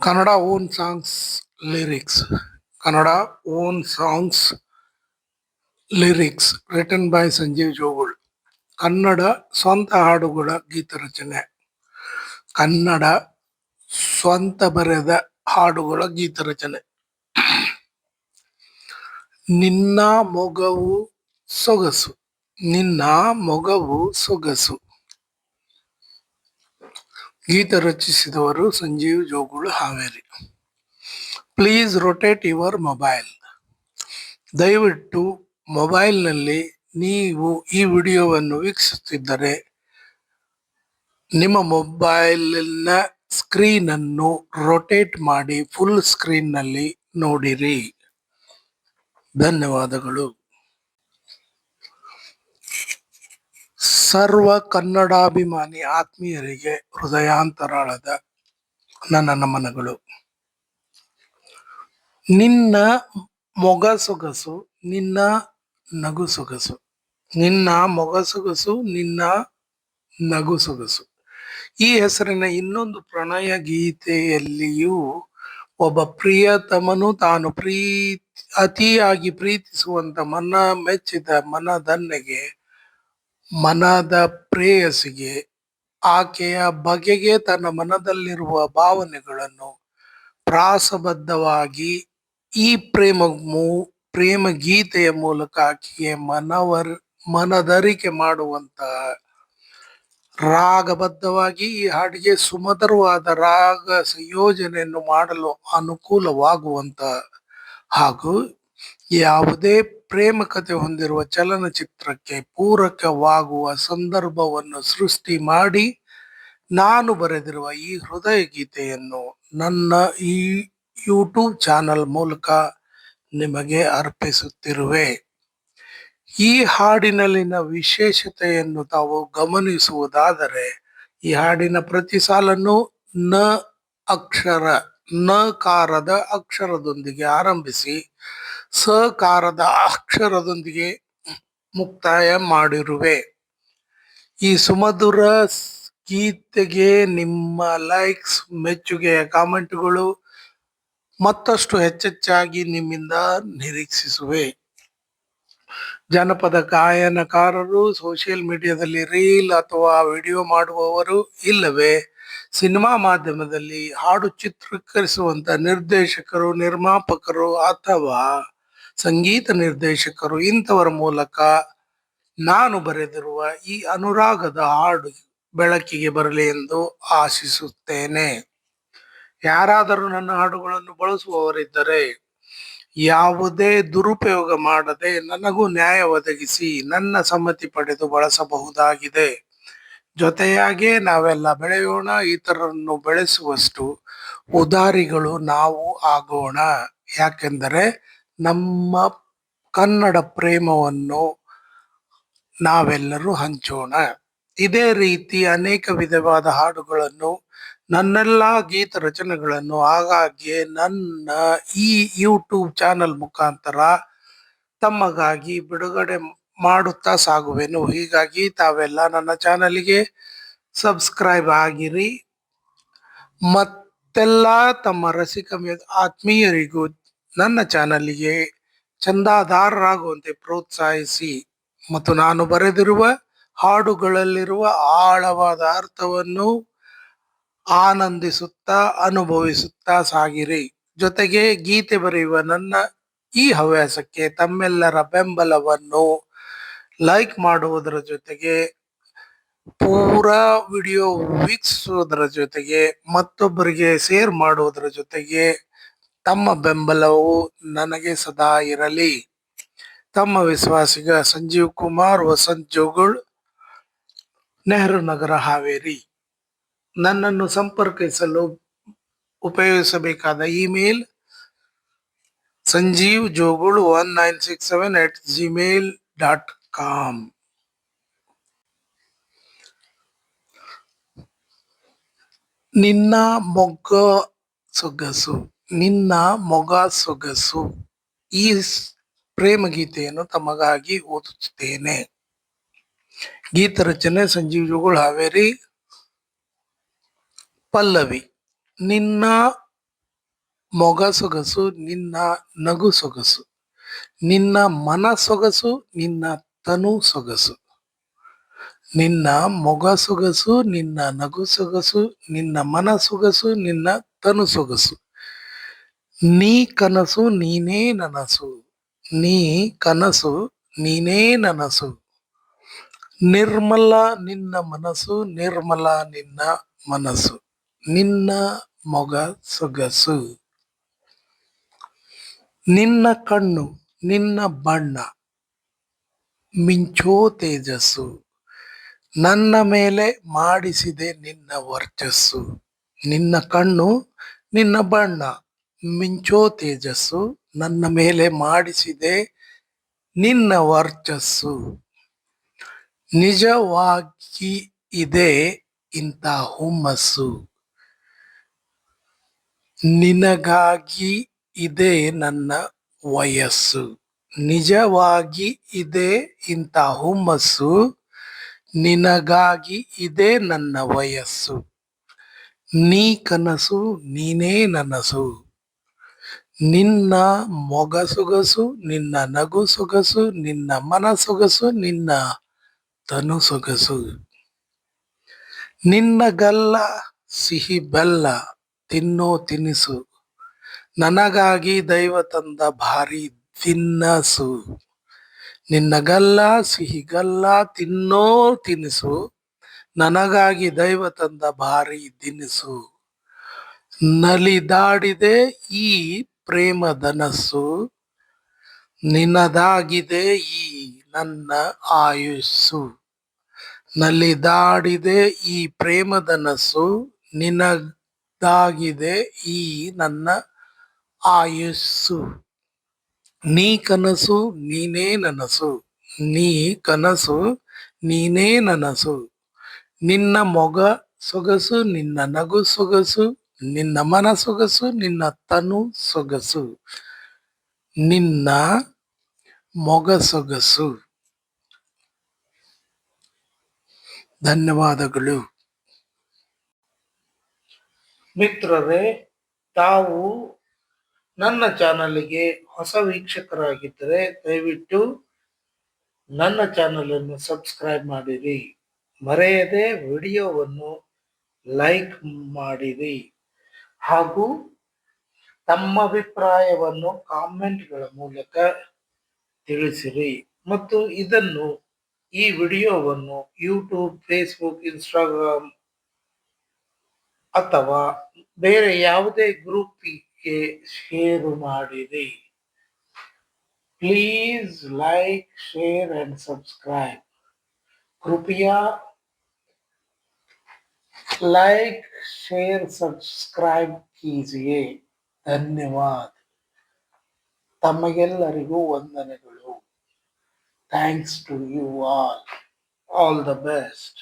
Kannada own songs lyrics. Kannada own songs lyrics written by Sanjeev ಜೋಗುಳ್. Kannada ಸ್ವಂತ ಹಾಡುಗಳ ಗೀತರಚನೆ. ಕನ್ನಡ ಸ್ವಂತ ಬರೆದ ಹಾಡುಗಳ ಗೀತರಚನೆ. ನಿನ್ನ ಮೊಗವು ಸೊಗಸು. ನಿನ್ನ ಮೊಗವು ಸೊಗಸು. ಗೀತ ರಚಿಸಿದವರು Sanjeev Jogul Haveri. Please rotate your mobile. ದಯವಿಟ್ಟು ಮೊಬೈಲ್ನಲ್ಲಿ ನೀವು ಈ ವಿಡಿಯೋವನ್ನು ವೀಕ್ಷಿಸುತ್ತಿದ್ದರೆ ನಿಮ್ಮ ಮೊಬೈಲಿನ ಸ್ಕ್ರೀನನ್ನು ರೊಟೇಟ್ ಮಾಡಿ ಫುಲ್ ಸ್ಕ್ರೀನ್ನಲ್ಲಿ ನೋಡಿರಿ. ಧನ್ಯವಾದಗಳು. ಸರ್ವ ಕನ್ನಡಾಭಿಮಾನಿ ಆತ್ಮೀಯರಿಗೆ ಹೃದಯಾಂತರಾಳದ ನನ್ನ ನಮನಗಳು. ನಿನ್ನ ಮೊಗ ಸೊಗಸು, ನಿನ್ನ ನಗು ಸೊಗಸು. ನಿನ್ನ ಮೊಗ ಸೊಗಸು, ನಿನ್ನ ನಗು ಸೊಗಸು. ಈ ಹೆಸರಿನ ಇನ್ನೊಂದು ಪ್ರಣಯ ಗೀತೆಯಲ್ಲಿಯೂ ಒಬ್ಬ ಪ್ರಿಯತಮನು ತಾನು ಅತಿಯಾಗಿ ಪ್ರೀತಿಸುವಂತ ಮನ ಮೆಚ್ಚಿದ ಮನದನ್ನೆಗೆ, ಮನದ ಪ್ರೇಯಸಿಗೆ, ಆಕೆಯ ಬಗೆಗೆ ತನ್ನ ಮನದಲ್ಲಿರುವ ಭಾವನೆಗಳನ್ನು ಪ್ರಾಸಬದ್ಧವಾಗಿ ಈ ಪ್ರೇಮ ಗೀತೆಯ ಮೂಲಕ ಆಕೆಗೆ ಮನದರಿಕೆ ಮಾಡುವಂತ ರಾಗಬದ್ಧವಾಗಿ ಈ ಹಾಡಿಗೆ ಸುಮಧುರವಾದ ರಾಗ ಸಂಯೋಜನೆಯನ್ನು ಮಾಡಲು ಅನುಕೂಲವಾಗುವಂತ ಹಾಗೂ ಯಾವುದೇ ಪ್ರೇಮ ಕಥೆ ಹೊಂದಿರುವ ಚಲನಚಿತ್ರಕ್ಕೆ ಪೂರಕವಾಗುವ ಸಂದರ್ಭವನ್ನು ಸೃಷ್ಟಿ ಮಾಡಿ ನಾನು ಬರೆದಿರುವ ಈ ಹೃದಯ ಗೀತೆಯನ್ನು ನನ್ನ ಈ ಯೂಟ್ಯೂಬ್ ಚಾನಲ್ ಮೂಲಕ ನಿಮಗೆ ಅರ್ಪಿಸುತ್ತಿರುವೆ. ಈ ಹಾಡಿನಲ್ಲಿನ ವಿಶೇಷತೆಯನ್ನು ತಾವು ಗಮನಿಸುವುದಾದರೆ, ಈ ಹಾಡಿನ ಪ್ರತಿ ಸಾಲನ್ನು ನಕಾರದ ಅಕ್ಷರದೊಂದಿಗೆ ಆರಂಭಿಸಿ ಸಕಾರದ ಅಕ್ಷರದೊಂದಿಗೆ ಮುಕ್ತಾಯ ಮಾಡಿರುವೆ. ಈ ಸುಮಧುರ ಗೀತೆಗೆ ನಿಮ್ಮ ಲೈಕ್ಸ್, ಮೆಚ್ಚುಗೆಯ ಕಾಮೆಂಟ್ಗಳು ಮತ್ತಷ್ಟು ಹೆಚ್ಚೆಚ್ಚಾಗಿ ನಿಮ್ಮಿಂದ ನಿರೀಕ್ಷಿಸುವೆ. ಜನಪದ ಗಾಯನಕಾರರು, ಸೋಷಿಯಲ್ ಮೀಡಿಯಾದಲ್ಲಿ ರೀಲ್ ಅಥವಾ ವಿಡಿಯೋ ಮಾಡುವವರು, ಇಲ್ಲವೇ ಸಿನಿಮಾ ಮಾಧ್ಯಮದಲ್ಲಿ ಹಾಡು ಚಿತ್ರೀಕರಿಸುವಂತ ನಿರ್ದೇಶಕರು, ನಿರ್ಮಾಪಕರು ಅಥವಾ ಸಂಗೀತ ನಿರ್ದೇಶಕರು ಇಂಥವರ ಮೂಲಕ ನಾನು ಬರೆದಿರುವ ಈ ಅನುರಾಗದ ಹಾಡು ಬೆಳಕಿಗೆ ಬರಲಿ ಎಂದು ಆಶಿಸುತ್ತೇನೆ. ಯಾರಾದರೂ ನನ್ನ ಹಾಡುಗಳನ್ನು ಬಳಸುವವರಿದ್ದರೆ ಯಾವುದೇ ದುರುಪಯೋಗ ಮಾಡದೆ ನನಗೂ ನ್ಯಾಯ ಒದಗಿಸಿ ನನ್ನ ಸಮ್ಮತಿ ಪಡೆದು ಬಳಸಬಹುದಾಗಿದೆ. ಜೊತೆಯಾಗಿ ನಾವೆಲ್ಲ ಬೆಳೆಯೋಣ, ಇತರರನ್ನು ಬೆಳೆಸುವಷ್ಟು ಉದಾರಿಗಳು ನಾವು ಆಗೋಣ. ಯಾಕೆಂದರೆ ನಮ್ಮ ಕನ್ನಡ ಪ್ರೇಮವನ್ನು ನಾವೆಲ್ಲರೂ ಹಂಚೋಣ. ಇದೇ ರೀತಿ ಅನೇಕ ವಿಧವಾದ ಹಾಡುಗಳನ್ನು, ನನ್ನೆಲ್ಲ ಗೀತ ರಚನೆಗಳನ್ನು ಆಗಾಗ್ಗೆ ನನ್ನ ಈ ಯೂಟ್ಯೂಬ್ ಚಾನಲ್ ಮುಖಾಂತರ ತಮಗಾಗಿ ಬಿಡುಗಡೆ ಮಾಡುತ್ತಾ ಸಾಗುವೆನು. ಹೀಗಾಗಿ ತಾವೆಲ್ಲ ನನ್ನ ಚಾನಲ್ಗೆ ಸಬ್ಸ್ಕ್ರೈಬ್ ಆಗಿರಿ. ಮತ್ತೆಲ್ಲ ತಮ್ಮ ರಸಿಕ ಆತ್ಮೀಯರಿಗೂ ನನ್ನ ಚಾನಲ್ಗೆ ಚಂದಾದಾರರಾಗುವಂತೆ ಪ್ರೋತ್ಸಾಹಿಸಿ ಮತ್ತು ನಾನು ಬರೆದಿರುವ ಹಾಡುಗಳಲ್ಲಿರುವ ಆಳವಾದ ಅರ್ಥವನ್ನು ಆನಂದಿಸುತ್ತಾ ಅನುಭವಿಸುತ್ತಾ ಸಾಗಿರಿ. ಜೊತೆಗೆ ಗೀತೆ ಬರೆಯುವ ನನ್ನ ಈ ಹವ್ಯಾಸಕ್ಕೆ ತಮ್ಮೆಲ್ಲರ ಬೆಂಬಲವನ್ನು ಲೈಕ್ ಮಾಡುವುದರ ಜೊತೆಗೆ, ಪೂರಾ ವಿಡಿಯೋ ವೀಕ್ಷಿಸುವುದರ ಜೊತೆಗೆ, ಮತ್ತೊಬ್ಬರಿಗೆ ಶೇರ್ ಮಾಡುವುದರ ಜೊತೆಗೆ ತಮ್ಮ ಬೆಂಬಲವು ನನಗೆ ಸದಾ ಇರಲಿ. ತಮ್ಮ ವಿಶ್ವಾಸಿಗ ಸಂಜೀವ್ ಕುಮಾರ್ ವಸಂತ್ ಜೋಗುಳ್, ನೆಹರು ನಗರ, ಹಾವೇರಿ. ನನ್ನನ್ನು ಸಂಪರ್ಕಿಸಲು ಉಪಯೋಗಿಸಬೇಕಾದ ಇಮೇಲ್ sanjeevjogul1967@gmail.com. ನಿನ್ನ ಮೊಗ ಸೊಗಸು, ನಿನ್ನ ಮೊಗ ಸೊಗಸು. ಈ ಪ್ರೇಮ ಗೀತೆಯನ್ನು ತಮಗಾಗಿ ಓದುತ್ತೇನೆ. ಗೀತ ರಚನೆ ಸಂಜೀವ್ ಜೋಗುಳ್ ಹಾವೇರಿ. ಪಲ್ಲವಿ. ನಿನ್ನ ಮೊಗ ಸೊಗಸು ನಿನ್ನ ನಗು ಸೊಗಸು, ನಿನ್ನ ಮನ ಸೊಗಸು ನಿನ್ನ ತನು ಸೊಗಸು. ನಿನ್ನ ಮೊಗ ಸೊಗಸು ನಿನ್ನ ನಗು ಸೊಗಸು, ನಿನ್ನ ಮನ ಸೊಗಸು ನಿನ್ನ ತನು ಸೊಗಸು. ನೀ ಕನಸು ನೀನೇ ನನಸು, ನೀ ಕನಸು ನೀನೇ ನನಸು. ನಿರ್ಮಲ ನಿನ್ನ ಮನಸ್ಸು, ನಿರ್ಮಲ ನಿನ್ನ ಮನಸ್ಸು, ನಿನ್ನ ಮೊಗ ಸೊಗಸು. ನಿನ್ನ ಕಣ್ಣು ನಿನ್ನ ಬಣ್ಣ ಮಿಂಚೋ ತೇಜಸ್ಸು, ನನ್ನ ಮೇಲೆ ಮಾಡಿಸಿದೆ ನಿನ್ನ ವರ್ಚಸ್ಸು. ನಿನ್ನ ಕಣ್ಣು ನಿನ್ನ ಬಣ್ಣ ಮಿಂಚೋ ತೇಜಸ್ಸು, ನನ್ನ ಮೇಲೆ ಮಾಡಿಸಿದೆ ನಿನ್ನ ವರ್ಚಸ್ಸು. ನಿಜವಾಗಿ ಇದೆ ಇಂಥ ಹುಮ್ಮಸ್ಸು, ನಿನಗಾಗಿ ಇದೆ ನನ್ನ ವಯಸ್ಸು. ನಿಜವಾಗಿ ಇದೆ ಇಂಥ ಹುಮ್ಮಸ್ಸು, ನಿನಗಾಗಿ ಇದೆ ನನ್ನ ವಯಸ್ಸು. ನೀ ಕನಸು ನೀನೇ ನನಸು, ನಿನ್ನ ಮೊಗ ಸೊಗಸು ನಿನ್ನ ನಗು ಸೊಗಸು, ನಿನ್ನ ಮನ ಸೊಗಸು ನಿನ್ನ ತನು ಸೊಗಸು. ನಿನ್ನ ಗಲ್ಲ ಸಿಹಿ ಬೆಲ್ಲ ತಿನ್ನೋ ತಿನಿಸು, ನನಗಾಗಿ ದೈವ ತಂದ ಭಾರಿ ತಿನ್ನಸು. ನಿನ್ನ ಗಲ್ಲ ಸಿಹಿಗಲ್ಲ ತಿನ್ನೋ ತಿನಿಸು, ನನಗಾಗಿ ದೈವ ತಂದ ಭಾರಿ ದಿನಿಸು. ನಲಿದಾಡಿದೆ ಈ ಪ್ರೇಮದನಸ್ಸು, ನಿನ್ನದಾಗಿದೆ ಈ ನನ್ನ ಆಯುಸ್ಸು. ನಲಿದಾಡಿದೆ ಈ ಪ್ರೇಮದನಸ್ಸು, ನಿನದಾಗಿದೆ ಈ ನನ್ನ ಆಯುಸ್ಸು. ನೀ ಕನಸು ನೀನೇ ನನಸು, ನೀ ಕನಸು ನೀನೇ ನನಸು. ನಿನ್ನ ಮೊಗ ಸೊಗಸು ನಿನ್ನ ನಗು ಸೊಗಸು, ನಿನ್ನ ಮನ ಸೊಗಸು ನಿನ್ನ ತನು ಸೊಗಸು, ನಿನ್ನ ಮೊಗ ಸೊಗಸು. ಧನ್ಯವಾದಗಳು ಮಿತ್ರರೇ. ತಾವು ನನ್ನ ಚಾನಲ್ಗೆ ಹೊಸ ವೀಕ್ಷಕರಾಗಿದ್ದರೆ ದಯವಿಟ್ಟು ನನ್ನ ಚಾನಲ್ ಅನ್ನು ಸಬ್ಸ್ಕ್ರೈಬ್ ಮಾಡಿರಿ. ಮರೆಯದೆ ವಿಡಿಯೋವನ್ನು ಲೈಕ್ ಮಾಡಿರಿ ಹಾಗೂ ತಮ್ಮ ಅಭಿಪ್ರಾಯವನ್ನು ಕಾಮೆಂಟ್ಗಳ ಮೂಲಕ ತಿಳಿಸಿರಿ. ಮತ್ತು ಈ ವಿಡಿಯೋವನ್ನು ಯೂಟ್ಯೂಬ್, ಫೇಸ್ಬುಕ್, ಇನ್ಸ್ಟಾಗ್ರಾಮ್ ಅಥವಾ ಬೇರೆ ಯಾವುದೇ ಗ್ರೂಪಿಗೆ ಶೇರ್ ಮಾಡಿರಿ. Please like share and subscribe. कृपया लाइक शेयर सब्सक्राइब कीजिए. ಧನ್ಯವಾದ. ತಮಗೆಲ್ಲರಿಗೂ ವಂದನೆಗಳು. Thanks to you all the best.